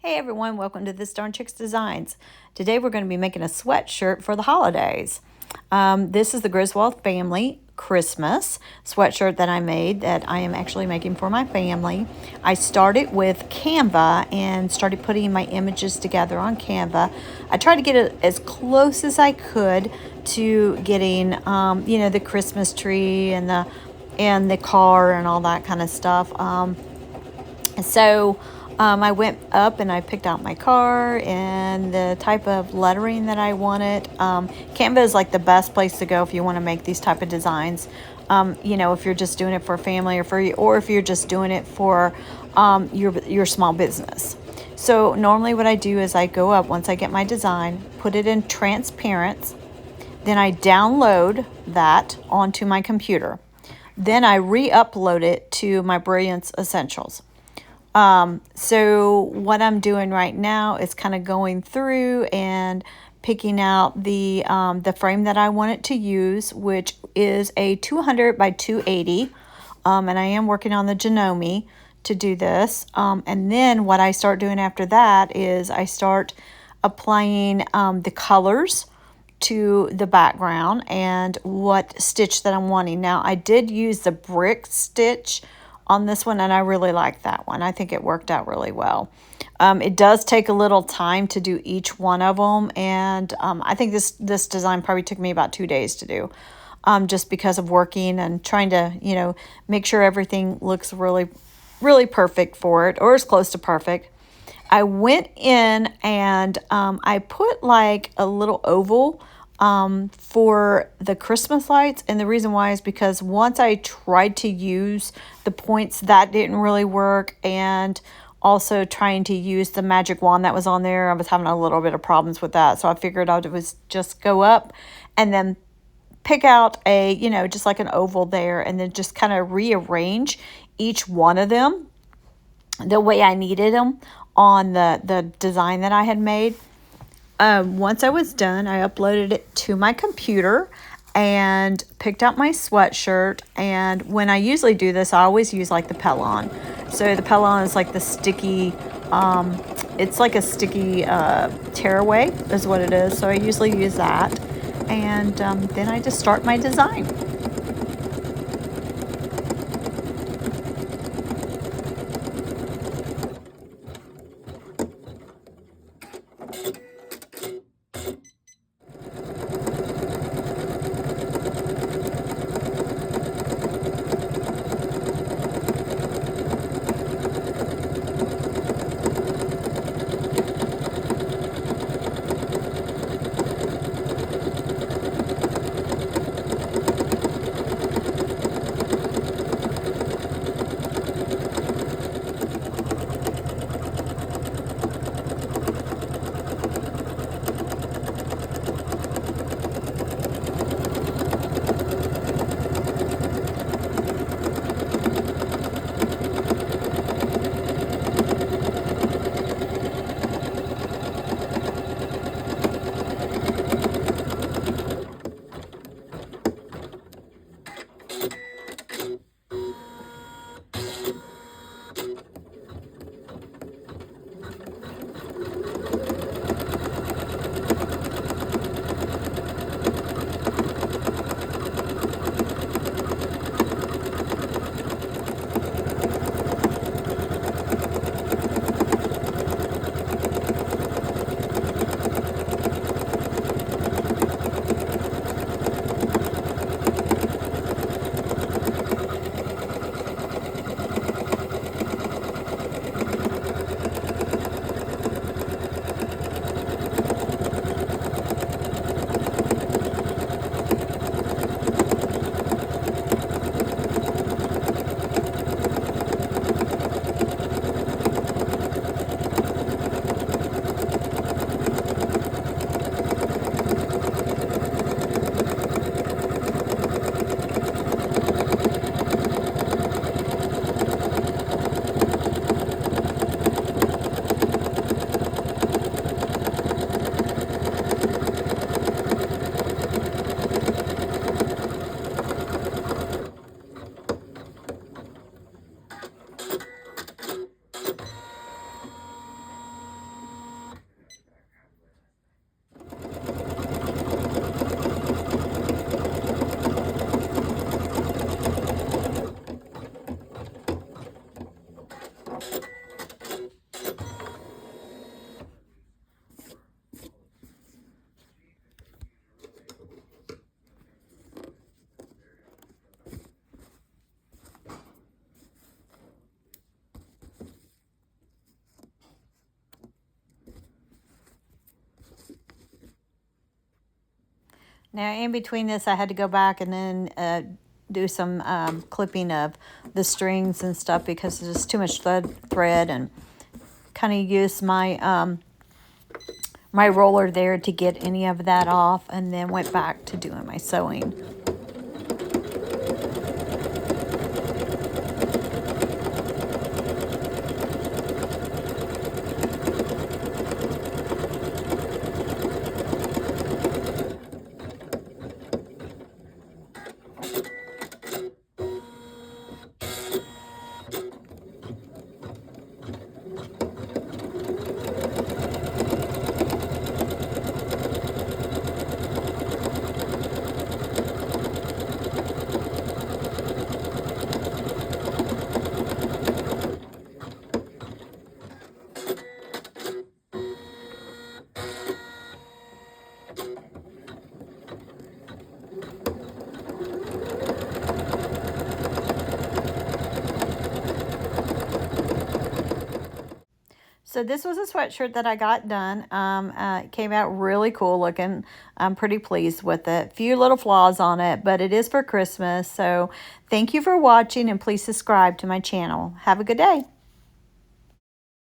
Hey everyone, welcome to This Darn Chicks Designs. Today we're going to be making a sweatshirt for the holidays. This is the Griswold family Christmas sweatshirt that I made that I am actually making for my family. I started with Canva and started putting my images together on Canva. I tried to get it as close as I could to getting, the Christmas tree and the car and all that kind of stuff. I went up and I picked out my car and the type of lettering that I wanted. Canva is like the best place to go if you want to make these type of designs. If you're just doing it for a family or if you're just doing it for your small business. So normally what I do is I go up once I get my design, put it in transparent, then I download that onto my computer. Then I re-upload it to my Brilliance Essentials. So what I'm doing right now is kind of going through and picking out the frame that I want it to use, which is a 200 by 280. And I am working on the Janome to do this. And then what I start doing after that is I start applying the colors to the background and what stitch that I'm wanting. Now I did use the brick stitch on this one, and I really like that one. I think it worked out really well. It does take a little time to do each one of them, and I think this design probably took me about 2 days to do, just because of working and trying to, make sure everything looks really, really perfect for it, or as close to perfect. I went in and I put like a little oval for the Christmas lights. And the reason why is because once I tried to use the points, that didn't really work. And also trying to use the magic wand that was on there, I was having a little bit of problems with that. So I figured out it was just go up and then pick out a, just like an oval there, and then just kind of rearrange each one of them the way I needed them on the design that I had made. Once I was done, I uploaded it to my computer and picked out my sweatshirt. And when I usually do this, I always use like the Pellon. So the Pellon is like the sticky, it's like a sticky tearaway is what it is. So I usually use that. And then I just start my design. Now, in between this, I had to go back and then do some clipping of the strings and stuff because there's just too much thread, and kind of use my my roller there to get any of that off, and then went back to doing my sewing. So this was a sweatshirt that I got done. It came out really cool looking. I'm pretty pleased with it. Few little flaws on it, but it is for Christmas. So thank you for watching, and please subscribe to my channel. Have a good day.